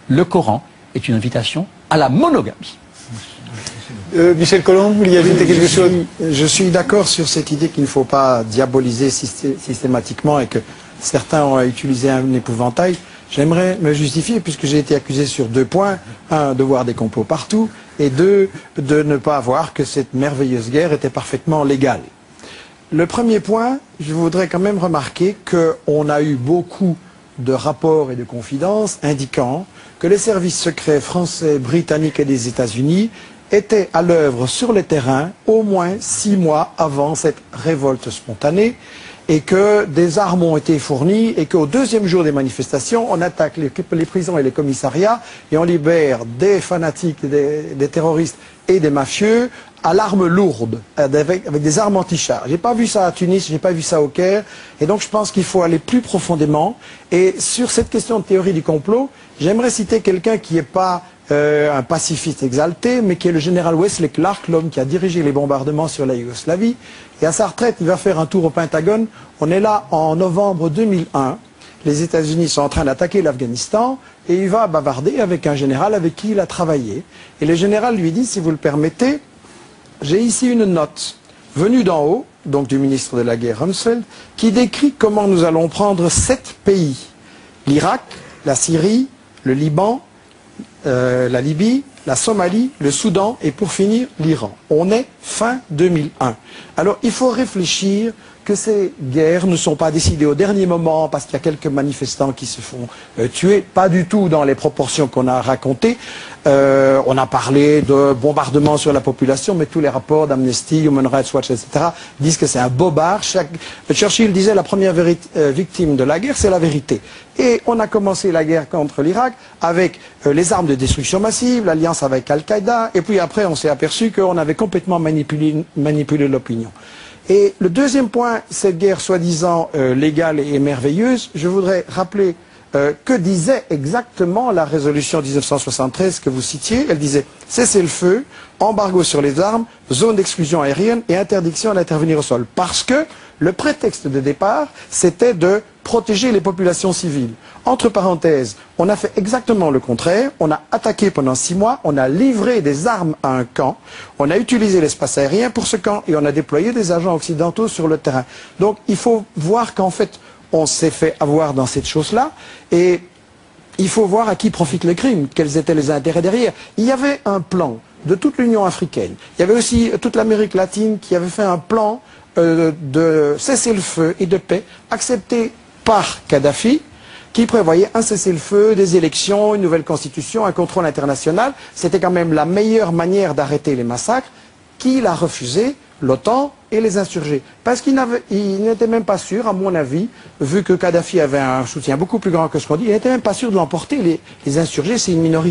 le Coran est une invitation à la monogamie. Michel Colomb, vous vouliez ajouter quelque chose? Je suis d'accord sur cette idée qu'il ne faut pas diaboliser systématiquement et que certains ont utilisé un épouvantail. J'aimerais me justifier puisque j'ai été accusé sur 2 points. 1, de voir des complots partout et 2, de ne pas voir que cette merveilleuse guerre était parfaitement légale. Le premier point, je voudrais quand même remarquer qu'on a eu beaucoup de rapports et de confidences indiquant que les services secrets français, britanniques et des États-Unis étaient à l'œuvre sur le terrain au moins 6 mois avant cette révolte spontanée et que des armes ont été fournies et qu'au 2e jour des manifestations, on attaque les prisons et les commissariats et on libère des fanatiques, des terroristes et des mafieux à l'arme lourde, avec des armes anti-chars. J'ai pas vu ça à Tunis, j'ai pas vu ça au Caire, et donc je pense qu'il faut aller plus profondément. Et sur cette question de théorie du complot, j'aimerais citer quelqu'un qui n'est pas un pacifiste exalté, mais qui est le général Wesley Clark, l'homme qui a dirigé les bombardements sur la Yougoslavie. Et à sa retraite, il va faire un tour au Pentagone. On est là en novembre 2001. Les États-Unis sont en train d'attaquer l'Afghanistan et il va bavarder avec un général avec qui il a travaillé. Et le général lui dit, si vous le permettez, j'ai ici une note venue d'en haut, donc du ministre de la Guerre Rumsfeld, qui décrit comment nous allons prendre 7 pays. L'Irak, la Syrie, le Liban, la Libye, la Somalie, le Soudan et pour finir l'Iran. On est fin 2001. Alors il faut réfléchir que ces guerres ne sont pas décidées au dernier moment parce qu'il y a quelques manifestants qui se font tuer, pas du tout dans les proportions qu'on a racontées. On a parlé de bombardements sur la population, mais tous les rapports d'Amnesty, Human Rights Watch, etc. disent que c'est un bobard. Churchill disait la première victime de la guerre, c'est la vérité. Et on a commencé la guerre contre l'Irak avec les armes de destruction massive, l'alliance avec Al-Qaïda, et puis après on s'est aperçu qu'on avait complètement manipulé l'opinion. Et le deuxième point, cette guerre soi-disant légale et merveilleuse, je voudrais rappeler que disait exactement la résolution 1973 que vous citiez. Elle disait cessez le feu, embargo sur les armes, zone d'exclusion aérienne et interdiction d'intervenir au sol. Parce que le prétexte de départ, c'était de protéger les populations civiles. Entre parenthèses, on a fait exactement le contraire. On a attaqué pendant 6 mois, on a livré des armes à un camp, on a utilisé l'espace aérien pour ce camp et on a déployé des agents occidentaux sur le terrain. Donc il faut voir qu'en fait, on s'est fait avoir dans cette chose-là et il faut voir à qui profite le crime, quels étaient les intérêts derrière. Il y avait un plan de toute l'Union africaine, il y avait aussi toute l'Amérique latine qui avait fait un plan de cessez-le-feu et de paix accepté par Kadhafi, qui prévoyait un cessez-le-feu, des élections, une nouvelle constitution, un contrôle international. C'était quand même la meilleure manière d'arrêter les massacres. Qui l'a refusé? L'OTAN et les insurgés. Parce qu'il n'était même pas sûr, à mon avis, vu que Kadhafi avait un soutien beaucoup plus grand que ce qu'on dit, il n'était même pas sûr de l'emporter. Les insurgés, c'est une minorité.